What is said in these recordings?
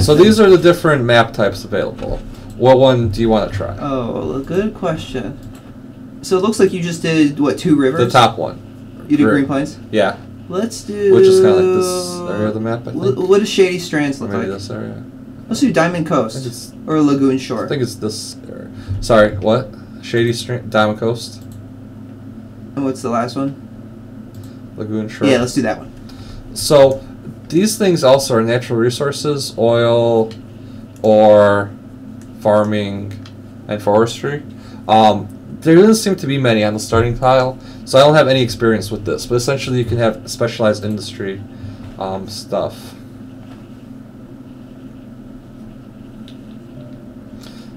So these are the different map types available. What one do you want to try? Oh, a good question. So it looks like you just did, what, 2 rivers? The top one. You did Green Plains? Yeah. Let's do... Which is kind of like this area of the map, I think. What does Shady Strands look Maybe like? this area. Let's do Diamond Coast. Or Lagoon Shore. I think it's this area. Sorry, what? Shady Strands, Diamond Coast. And what's the last one? Lagoon Shore. Yeah, let's do that one. So, these things also are natural resources, oil, ore, farming, and forestry. There doesn't seem to be many on the starting tile, so I don't have any experience with this, but essentially you can have specialized industry stuff.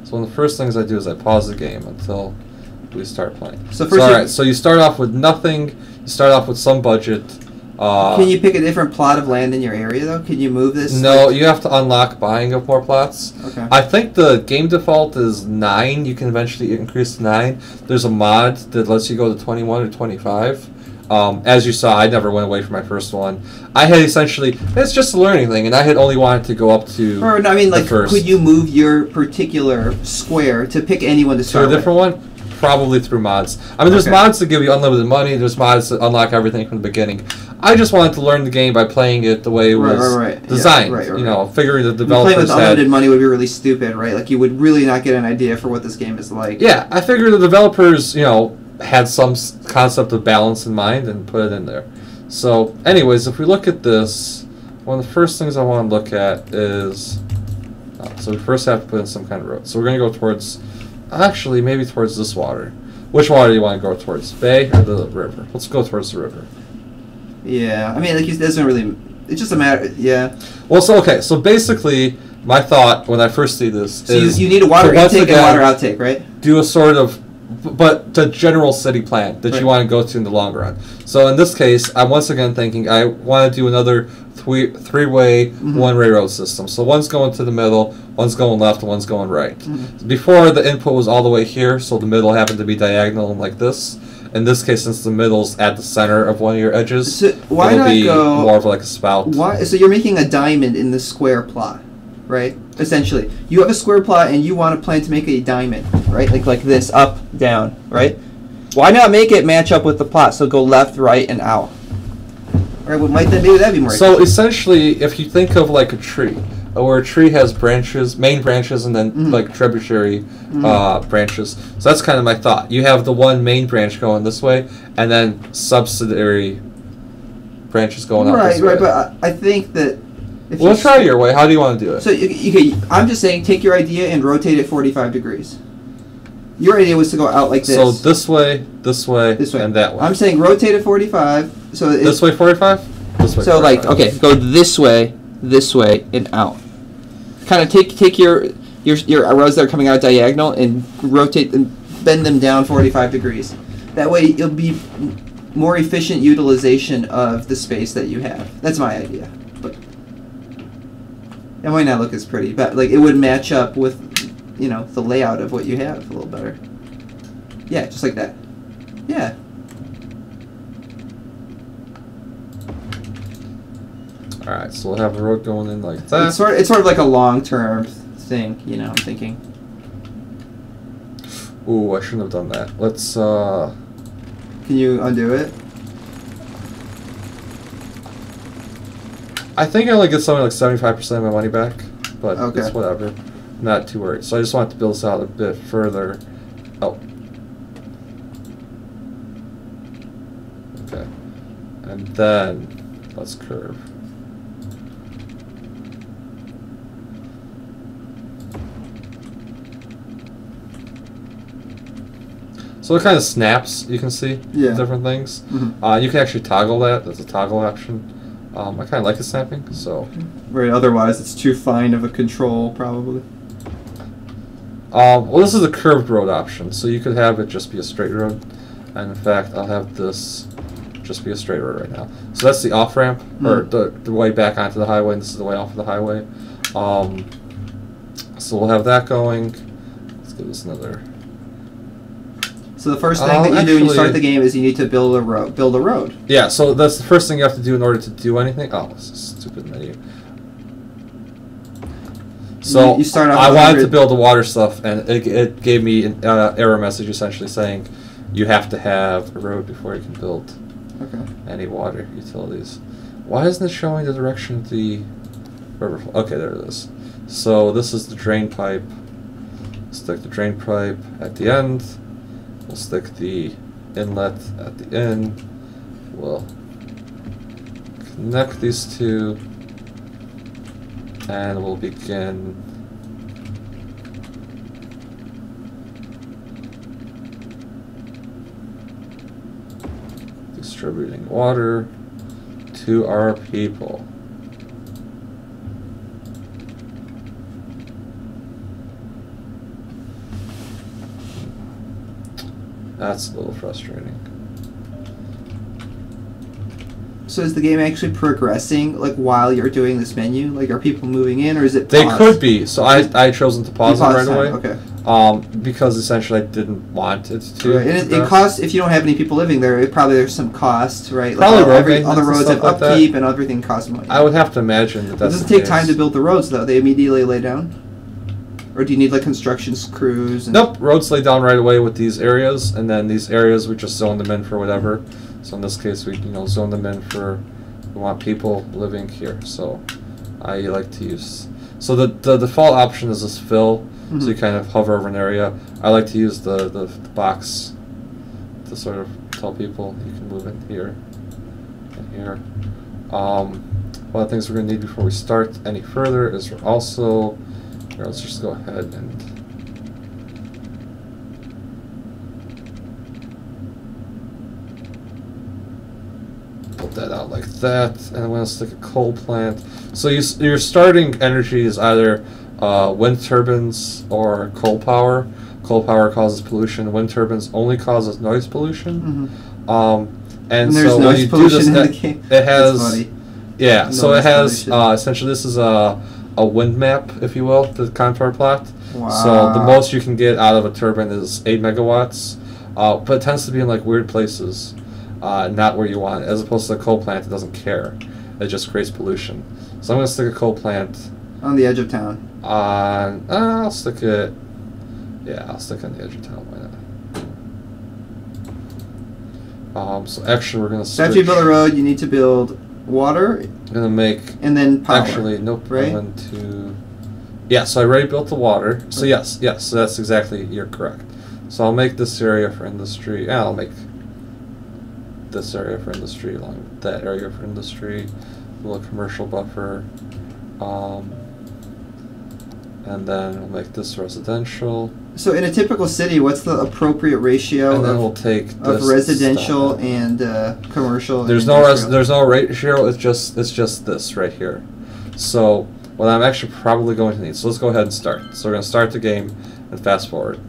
So one of the first things I do is I pause the game until we start playing. So alright, so you start off with nothing, you start off with some budget. Can you pick a different plot of land in your area, though? Can you move this? No, you have to unlock buying of more plots. Okay. I think the game default is 9. You can eventually increase to 9. There's a mod that lets you go to 21 or 25. As you saw, I never went away from my first one. I had essentially, it's just a learning thing, and I had only wanted to go up to Or, no, I mean, like, first. could you move your particular square to pick anyone to start with? To a different one? Probably through mods. I mean, there's mods that give you unlimited money. There's mods that unlock everything from the beginning. I just wanted to learn the game by playing it the way it was designed. Yeah, you know, figuring the developers playing with unlimited money would be really stupid, right? Like, you would really not get an idea for what this game is like. Yeah, I figured the developers, you know, had some concept of balance in mind and put it in there. So, anyways, if we look at this, one of the first things I want to look at is... so we first have to put in some kind of road. So we're going to go towards... Actually, maybe towards this water. Which water do you want to go towards? Bay or the river? Let's go towards the river. Yeah, I mean, like, it doesn't really... It's just a matter... Yeah. Well, so, okay, so basically, my thought when I first see this is... you need a water intake and water outtake, right? Do a sort of... But the general city plan that you want to go to in the long run. So in this case, I'm once again thinking I want to do another three-way, one-way road system. So one's going to the middle, one's going left, and one's going right. Before, the input was all the way here, so the middle happened to be diagonal like this. In this case, since the middle's at the center of one of your edges, so why it'll not be go more of like a spout. Why? So you're making a diamond in the square plot, right? Essentially, you have a square plot and you want to plan to make a diamond, right? Like this, up, down, right? Why not make it match up with the plot? So go left, right, and out. Right? Well, maybe that'd be more. So essentially, if you think of like a tree, where a tree has branches, main branches, and then like tributary branches. So that's kind of my thought. You have the one main branch going this way, and then subsidiary branches going out this way. Right, but I think that. Well, let's try your way. How do you want to do it? So, okay, I'm just saying, take your idea and rotate it 45 degrees. Your idea was to go out like this. So this way, and that way. I'm saying rotate it 45. So this way 45? This way so 45. like, okay, go this way, and out. Kind of take your rows that are coming out diagonal and rotate them, bend them down 45 degrees. That way it'll be more efficient utilization of the space that you have. That's my idea. It might not look as pretty, but like it would match up with, you know, the layout of what you have a little better. Yeah, just like that. Yeah. All right, so we'll have a road going in like that. It's sort of like a long-term thing, you know. I'm thinking. Ooh, I shouldn't have done that. Let's. Can you undo it? I think I only get something like 75% of my money back, but okay. It's whatever. I'm not too worried. So I just want to build this out a bit further. Oh. Okay. And then let's curve. So it kind of snaps, you can see different things. You can actually toggle that. There's a toggle option. I kind of like the snapping, so... Right, otherwise it's too fine of a control, probably. Well, this is a curved road option, so you could have it just be a straight road. And in fact, I'll have this just be a straight road right now. So that's the off-ramp, or the way back onto the highway, and this is the way off of the highway. So we'll have that going. Let's give this another... So the first thing that you do when you start the game is you need to build a road. Yeah, so that's the first thing you have to do in order to do anything. Oh, this is a stupid menu. So you start off I with wanted 100. to build the water stuff, and it gave me an error message essentially saying you have to have a road before you can build any water utilities. Why isn't it showing the direction of the river? Okay, there it is. So this is the drain pipe. Stick the drain pipe at the end. We'll stick the inlet at the end. We'll connect these two, and we'll begin distributing water to our people. That's a little frustrating. So is the game actually progressing like while you're doing this menu? Like, are people moving in, or is it They paused? could be. So I chosen to pause it right away. Okay. Because essentially I didn't want it to. Right. And it costs, if you don't have any people living there, there's some cost, right? Probably like all the roads have like upkeep and everything costs money. I would have to imagine that. It doesn't take time to build the roads though. They immediately lay down. Or do you need like construction crews? Nope, roads lay down right away with these areas, and then these areas we just zone them in for whatever. So in this case, we zone them in for we want people living here. So I like to use. So the default option is this fill. So you kind of hover over an area. I like to use the box to sort of tell people you can move in here and here. One of the things we're going to need before we start any further is we're also. Here, let's just go ahead and put that out like that, and I'm going to stick a coal plant. So your starting energy is either wind turbines or coal power. Coal power causes pollution. Wind turbines only causes noise pollution. And so when you do this, it has yeah. So it has essentially this is a wind map, if you will, the contour plot. Wow. So the most you can get out of a turbine is 8 megawatts, but it tends to be in like weird places, not where you want it. As opposed to a coal plant, it doesn't care. It just creates pollution. So I'm going to stick a coal plant on the edge of town. I'll stick it. Yeah, I'll stick it on the edge of town. Why not? So actually, we're going to. So after you build a road, you need to build water. I'm gonna make and then power. Actually, nope. Right? I went to. Yeah, so I already built the water. So yes, so that's exactly, you're correct. So I'll make this area for industry. And I'll make this area for industry along with that area for industry. A little commercial buffer. And then we'll make this residential. So in a typical city, what's the appropriate ratio we'll take of residential and commercial? There's no ratio. It's just this right here. So what I'm actually probably going to need. So let's go ahead and start. So we're going to start the game and fast forward.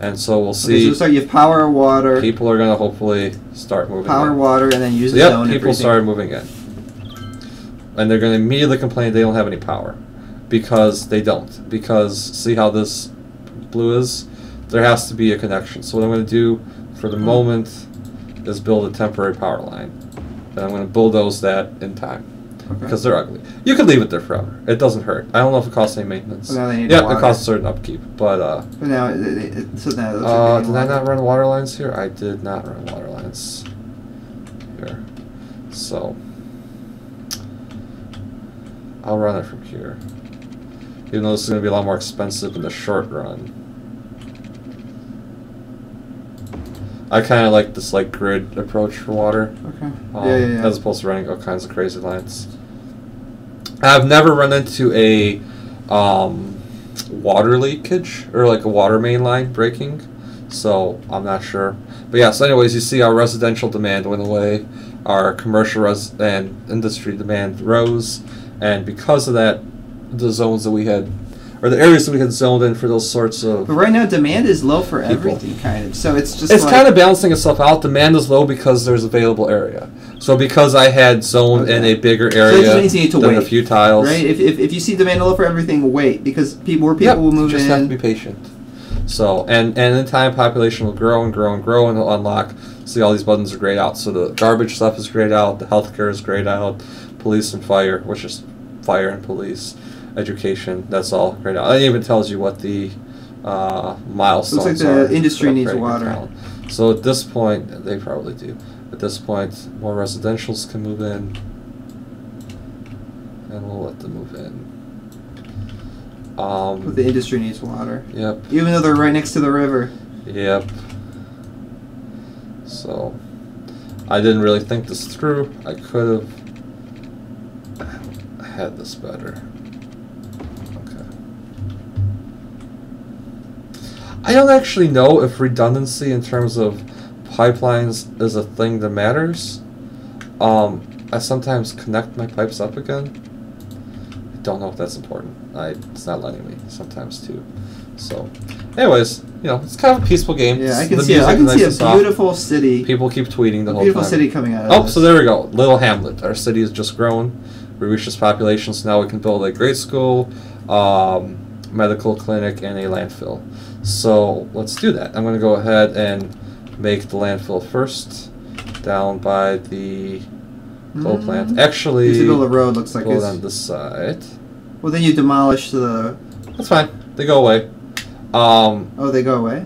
And so we'll see. Okay, so you have power, water. People are going to hopefully start moving. Power, water, and then use the zone. Yep, people everything. Started moving in, and they're going to immediately complain they don't have any power, because they don't. Because see how this blue is? There has to be a connection. So what I'm going to do for the moment is build a temporary power line. Then I'm going to bulldoze that in time. Because they're ugly. You can leave it there forever. It doesn't hurt. I don't know if it costs any maintenance. Well, it costs a certain upkeep. But now, did I not run water lines here? I did not run water lines here. So I'll run it from here. Even though this is going to be a lot more expensive in the short run. I kind of like this grid approach for water. Okay. As opposed to running all kinds of crazy lines. I've never run into a water leakage or a water main line breaking, so I'm not sure. But yeah, so anyways, you see our residential demand went away, our commercial and industry demand rose, and because of that, the zones that we had, or the areas that we had zoned in for those sorts of. But right now, demand is low for everything, kind of. So it's just. It's kind of balancing itself out. Demand is low because there's available area. So because I had zoned in a bigger area than a few tiles. Right. If you see demand low for everything, wait, because more people will move in. Just have to be patient. So and in time, population will grow and grow and grow, and it'll unlock. See, all these buttons are grayed out. So the garbage stuff is grayed out. The healthcare is grayed out. Police and fire, which is fire and police. education. That's all right now. It even tells you what the milestones Looks like are. the industry needs upgrading your water. town. So at this point, they probably do. At this point, more residentials can move in, and we'll let them move in. But the industry needs water. Yep. Even though they're right next to the river. Yep. So, I didn't really think this through. I could have had this better. Okay. I don't actually know if redundancy in terms of pipelines is a thing that matters. I sometimes connect my pipes up again. I don't know if that's important. It's not letting me sometimes too. So, anyways, it's kind of a peaceful game. Yeah, I can see a beautiful city. People keep tweeting the whole beautiful time. City coming out of Oh, this. so there we go. Little hamlet. Our city has just grown. We reached this population, so now we can build a grade school, medical clinic, and a landfill. So let's do that. I'm going to go ahead and make the landfill first, down by the coal plant. Actually, you build a road. Looks like it's on this side. Well, then you demolish the. That's fine. They go away. Oh, they go away.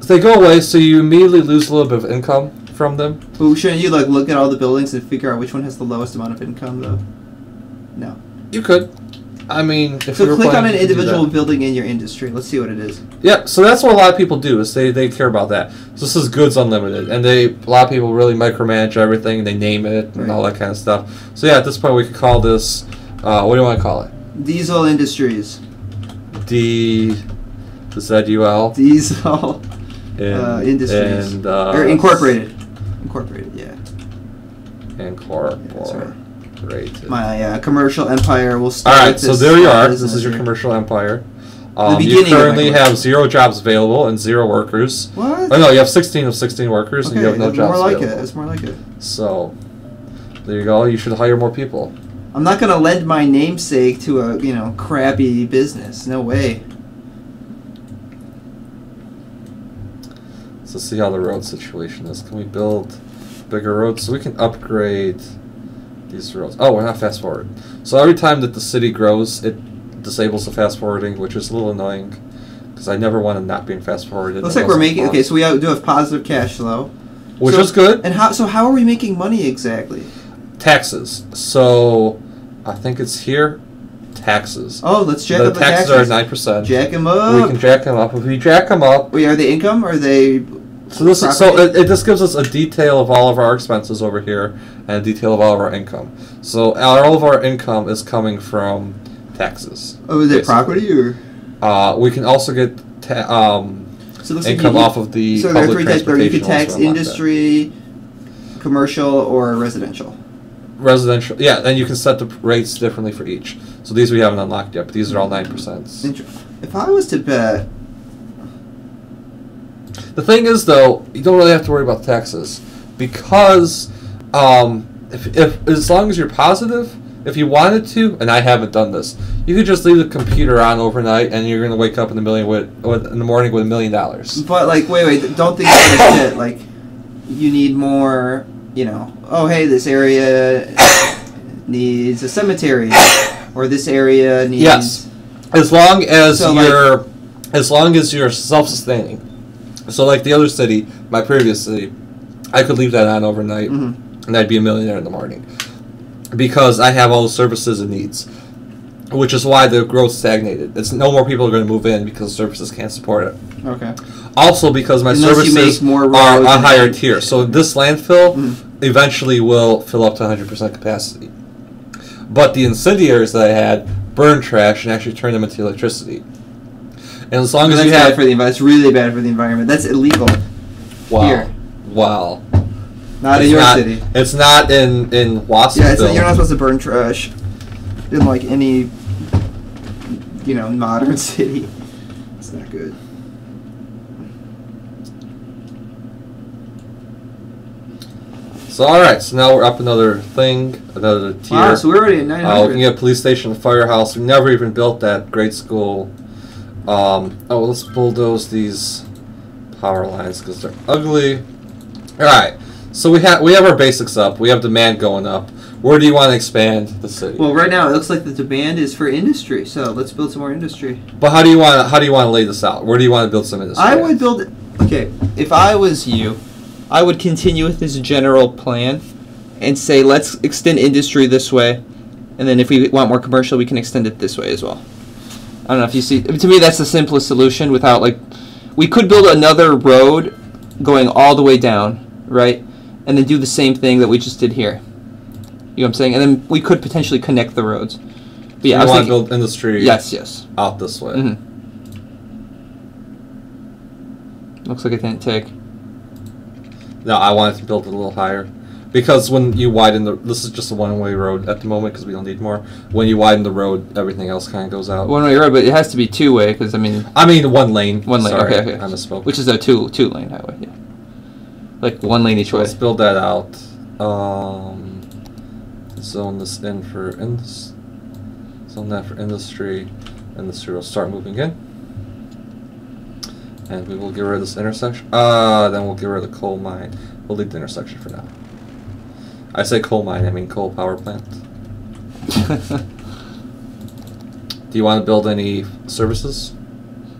They go away, so you immediately lose a little bit of income from them. But shouldn't you look at all the buildings and figure out which one has the lowest amount of income, though? No. You could. I mean, if so you were click on planning an to do individual that. building in your industry. Let's see what it is. Yeah, so that's what a lot of people do. Is they care about that. So this is goods unlimited, and a lot of people really micromanage everything. And they name it and all that kind of stuff. So yeah, at this point we could call this. What do you want to call it? Diesel Industries. ZUL. Diesel Industries. And or Incorporated. Incorporated, yeah. Incorporated. My commercial empire will start. All right, so there you are. This is your commercial empire. You currently have 0 jobs available and 0 workers. What? Oh no, you have 16 of 16 workers, and you have no jobs available. It's more like it. So, there you go. You should hire more people. I'm not gonna lend my namesake to a crappy business. No way. So see how the road situation is. Can we build bigger roads so we can upgrade these roads? Oh, we're not fast forward. So every time that the city grows, it disables the fast forwarding, which is a little annoying because I never want to not being fast forwarded. Looks like we're making okay. So we do have positive cash flow, which is good. And how are we making money exactly? Taxes. So I think it's here. Taxes. Oh, let's jack up the taxes. The taxes are 9%. Jack them up. We can jack them up. If we jack them up. Wait, are they income or are they? So this it just gives us a detail of all of our expenses over here and a detail of all of our income. So all of our income is coming from taxes. Oh, is it property or? We can also get income off of the public transportation. You can tax industry, commercial, or residential. Residential, yeah, and you can set the rates differently for each. So these we haven't unlocked yet, but these are all 9%. If I was to bet. The thing is, though, you don't really have to worry about taxes because if as long as you're positive, if you wanted to, and I haven't done this, you could just leave the computer on overnight, and you're gonna wake up in the morning with $1 million. But wait, don't think about it. Like, you need more. Oh hey, this area needs a cemetery, or this area needs. Yes, as long as you're self-sustaining. So like the other city, my previous city, I could leave that on overnight, and I'd be a millionaire in the morning, because I have all the services it needs, which is why the growth stagnated. It's no more people are going to move in because services can't support it. Okay. Also because my services are a higher tier. So this landfill eventually will fill up to 100% capacity. But the incendiaries that I had burn trash and actually turn them into electricity. And as long as you have... It's really bad for the environment. That's illegal. Wow. Here. Wow. Not in your city. It's not in Watsonville. Yeah, you're not supposed to burn trash in any, modern city. It's not good. So alright, so now we're up another thing, another tier. Wow, so we're already at 900. We can get a police station, a firehouse. We never even built that grade school. Let's bulldoze these power lines because they're ugly. Alright, so we have our basics up. We have demand going up. Where do you want to expand the city? Well, right now it looks like the demand is for industry, so let's build some more industry. But how do you want to lay this out? Where do you want to build some industry? I would build. Okay, if I was you, I would continue with this general plan, and say let's extend industry this way, and then if we want more commercial, we can extend it this way as well. I don't know if you see. To me, that's the simplest solution. Without like, we could build another road going all the way down, right, and then do the same thing that we just did here. You know what I'm saying? And then we could potentially connect the roads. But yeah, I want to build industry. Yes. Out this way. Mm-hmm. Looks like it didn't take. No, I wanted to build it a little higher. Because when you widen this is just a one-way road at the moment because we don't need more. When you widen the road, everything else kind of goes out. One-way road, but it has to be two-way because I mean one lane. One lane. Sorry, okay. I misspoke. Which is a two-lane highway. Yeah. Like one lane each way. Let's build that out. Zone this in for zone that for industry. Industry will start moving in. And we will get rid of this intersection. Then we'll get rid of the coal mine. We'll leave the intersection for now. I say coal mine, I mean coal power plant. Do you want to build any services?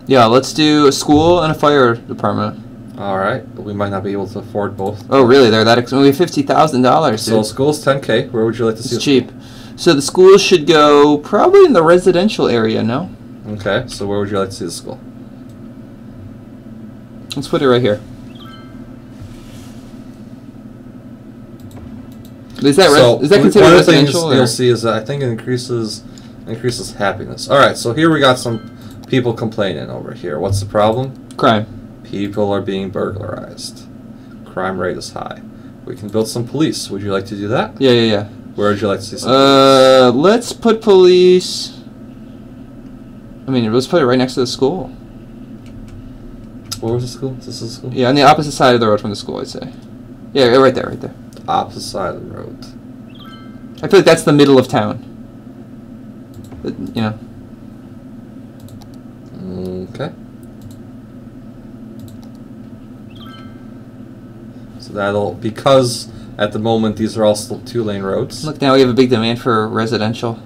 Yeah, let's do a school and a fire department. Alright, but we might not be able to afford both. Oh, really? They're that expensive? We have $50,000. So school's $10K. Where would you like to see it? It's cheap. So the school should go probably in the residential area, no? Okay, so where would you like to see the school? Let's put it right here. Is that considered one of the residential? things you'll see is that I think it increases happiness. All right, so here we got some people complaining over here. What's the problem? Crime. People are being burglarized. Crime rate is high. We can build some police. Would you like to do that? Yeah. Where would you like to see some police? Let's put police. I mean, let's put it right next to the school. Where was the school? Is this the school? Yeah, on the opposite side of the road from the school, I'd say. Yeah, right there. Opposite side of the road. I feel like that's the middle of town. You know. Okay. So because at the moment these are all still 2-lane roads. Look, now we have a big demand for residential.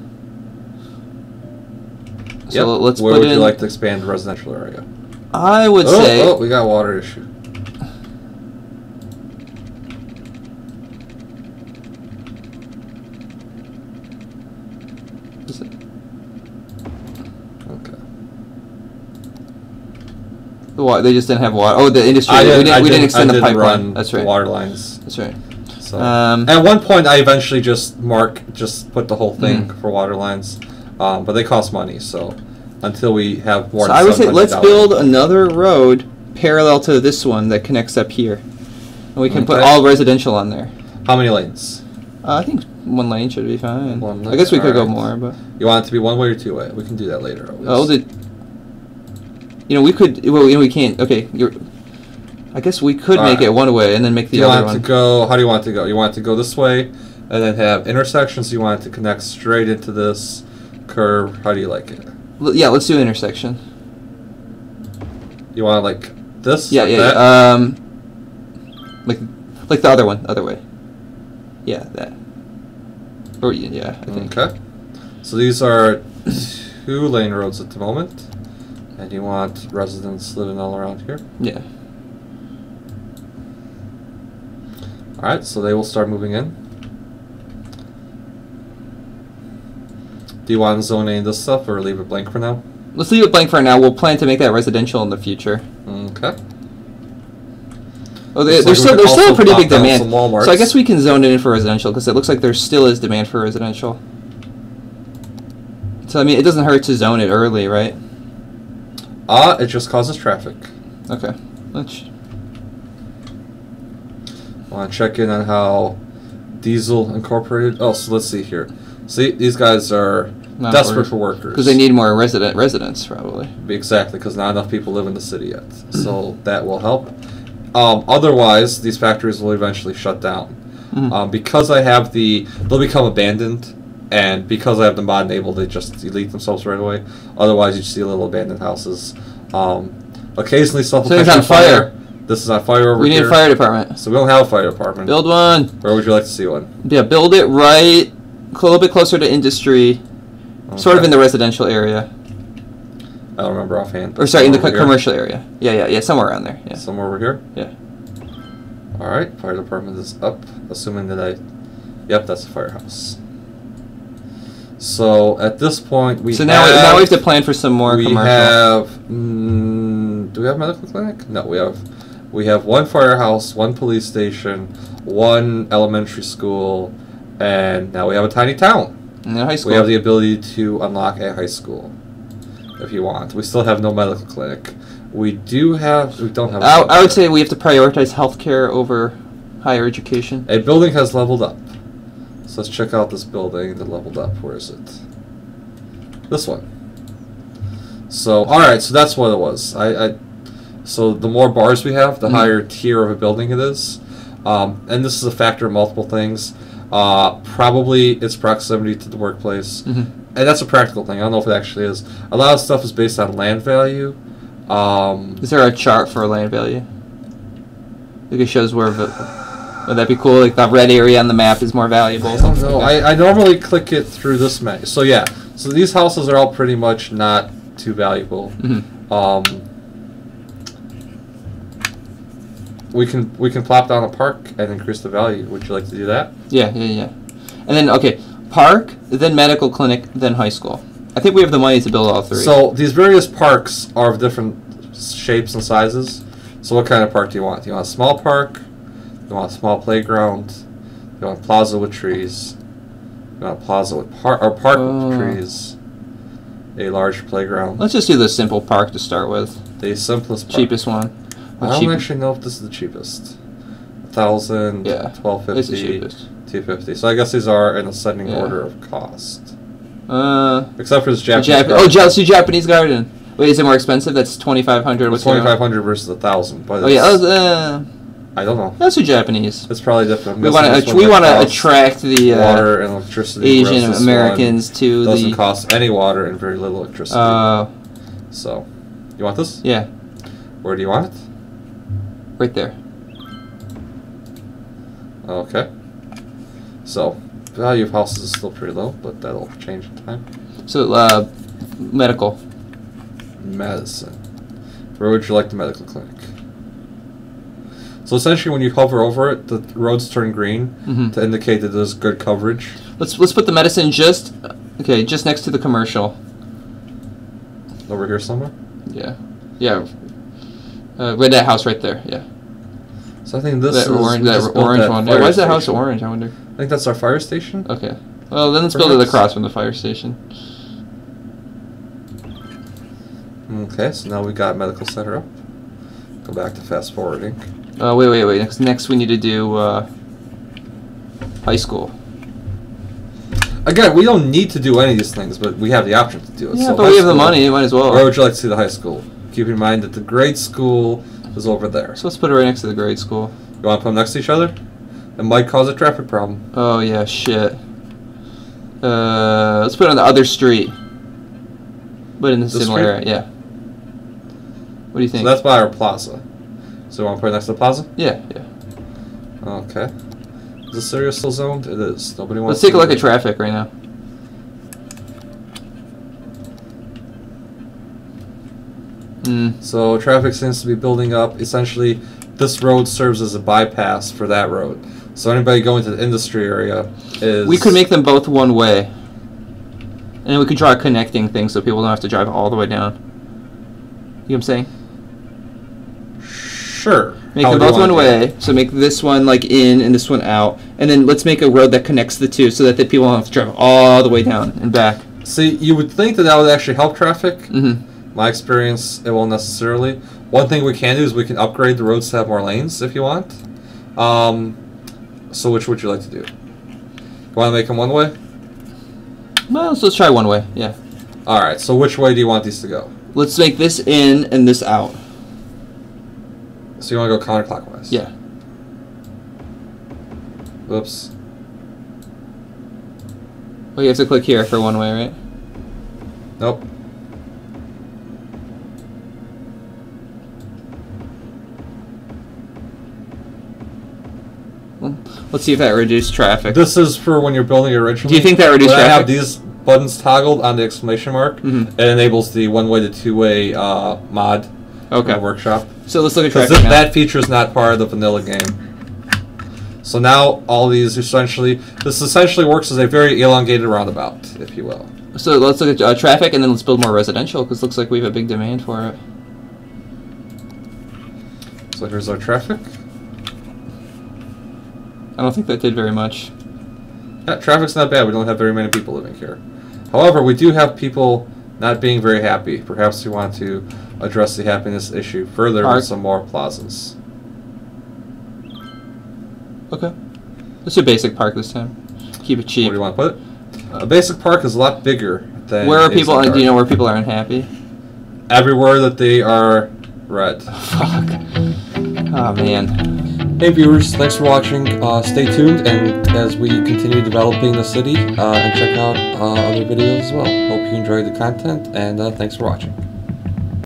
So let's Where put would in, you like to expand the residential area? I would say. Oh, we got a water issue. They just didn't have water. Oh, the industry. We didn't extend the pipeline. That's right. Water lines. That's right. So at one point, I eventually just put the whole thing for water lines, but they cost money. So until we have more. So I would say let's build another road parallel to this one that connects up here, and we can put all residential on there. How many lanes? I think one lane should be fine. One lane? I guess we could go more, but you want it to be one way or 2-way? We can do that later. We could. Well, we can't. Okay, I guess we could make it one way and then make the other one. How do you want it to go? You want it to go this way, and then have intersections. You want it to connect straight into this curve. How do you like it? Yeah, let's do intersection. You want it like this? Yeah, like yeah. That? Like the other one, other way. Yeah, that. Or yeah, I think. Okay. So these are 2-lane roads at the moment. And you want residents living all around here? Yeah. Alright, so they will start moving in. Do you want to zone any of this stuff or leave it blank for now? Let's leave it blank for now. We'll plan to make that residential in the future. Okay. Oh, there's still a pretty big demand. So I guess we can zone it in for residential because it looks like there still is demand for residential. So I mean, it doesn't hurt to zone it early, right? It just causes traffic. Okay. I want to check in on how Diesel Incorporated. Oh, so let's see here. See, these guys are desperate for workers. Because they need more residents, probably. Exactly, because not enough people live in the city yet. So that will help. Otherwise, these factories will eventually shut down. Because they'll become abandoned. And because I have the mod enabled, they just delete themselves right away. Otherwise, you see little abandoned houses. Occasionally, stuff will catch on fire. This is on fire over We here. need a fire department. So we don't have a fire department. Build one. Where would you like to see one? Yeah, build it right, a little bit closer to industry, sort of in the residential area. I don't remember offhand. Or sorry, in the commercial area. Yeah, somewhere around there. Yeah. Somewhere over here? Yeah. Alright, fire department is up, assuming that Yep, that's the firehouse. So at this point we now we have to plan for some more commercial. Do we have medical clinic? No, we have one firehouse, one police station, one elementary school, and now we have a tiny town. And a high school. We have the ability to unlock a high school if you want. We still have no medical clinic. We don't have. I would say we have to prioritize healthcare over higher education. A building has leveled up. So let's check out this building that leveled up. Where is it? This one. So, alright, so that's what it was. So the more bars we have, the higher tier of a building it is. And this is a factor of multiple things. Probably its proximity to the workplace. And that's a practical thing. I don't know if it actually is. A lot of stuff is based on land value. Is there a chart for land value? Like it shows where... Would that be cool? Like the red area on the map is more valuable. I don't know. I normally click it through this menu. So yeah. So these houses are all pretty much not too valuable. We can plop down a park and increase the value. Would you like to do that? Yeah. And then park, then medical clinic, then high school. I think we have the money to build all three. So these various parks are of different shapes and sizes. So what kind of park do you want? Do you want a small park? You want a small playground? You want a plaza with trees? You want a plaza with park with trees? A large playground? Let's just do the simple park to start with. The simplest park. Cheapest one. I don't actually know if this is the cheapest. 1,000, yeah, 1,250, it's the cheapest. 250. So I guess these are in ascending order of cost. Except for this Japanese. Japanese garden. Wait, is it more expensive? That's 2,500. What's 2,500 versus 1,000? But I don't know. That's a Japanese. It's probably different. We want to attract the water and electricity. Asian Americans to the. Doesn't cost any water and very little electricity. So, you want this? Yeah. Where do you want it? Right there. Okay. So, value of houses is still pretty low, but that'll change in time. So, medical. Medicine. Where would you like the medical clinic? So essentially, when you hover over it, the roads turn green to indicate that there's good coverage. Let's put the medicine just next to the commercial. Over here somewhere. Yeah. With that house right there. Yeah. So I think this is orange one. Why is that house orange? I wonder. I think that's our fire station. Okay. Well, then let's build it across from the fire station. Okay, so now we got medical center up. Go back to fast forwarding. Wait. Next we need to do high school. Again, we don't need to do any of these things, but we have the option to do it. Yeah, so but we have the money. You might as well. Where would you like to see the high school? Keep in mind that the grade school is over there. So let's put it right next to the grade school. You want to put them next to each other? It might cause a traffic problem. Oh yeah, shit. Let's put it on the other street. But in the similar area, yeah. What do you think? So that's by our plaza. So you want to put it next to the plaza? Yeah. Okay. Is this area still zoned? It is. Nobody wants. Let's take a look at traffic right now. So traffic seems to be building up. Essentially, this road serves as a bypass for that road. So anybody going to the industry area is... We could make them both one way. And then we could draw a connecting thing so people don't have to drive all the way down. You know what I'm saying? Sure. Make them both one way. So make this one like in and this one out. And then let's make a road that connects the two so that the people don't have to drive all the way down and back. See, you would think that would actually help traffic. My experience, it won't necessarily. One thing we can do is we can upgrade the roads to have more lanes if you want. So which would you like to do? You want to make them one way? Well, let's try one way, yeah. Alright, so which way do you want these to go? Let's make this in and this out. So you want to go counterclockwise? Yeah. Whoops. Well, you have to click here for one way, right? Nope. Let's see if that reduced traffic. This is for when you're building originally. Do you think that reduced traffic? I have these buttons toggled on the exclamation mark. It enables the one-way to two-way mod in the workshop. So let's look at traffic now. That feature is not part of the vanilla game. So now all these this essentially works as a very elongated roundabout, if you will. So let's look at traffic, and then let's build more residential, because it looks like we have a big demand for it. So here's our traffic. I don't think that did very much. Yeah, traffic's not bad. We don't have very many people living here. However, we do have people not being very happy. Perhaps we want to address the happiness issue further with some more plazas. Okay. Let's do a basic park this time. Keep it cheap. Where do you want to put it? A basic park is a lot bigger than... Where are people... Do you know where people are unhappy? Everywhere that they are red. Fuck. Oh, man. Hey viewers, thanks for watching. Stay tuned, and as we continue developing the city, and check out other videos as well. Hope you enjoyed the content, and thanks for watching.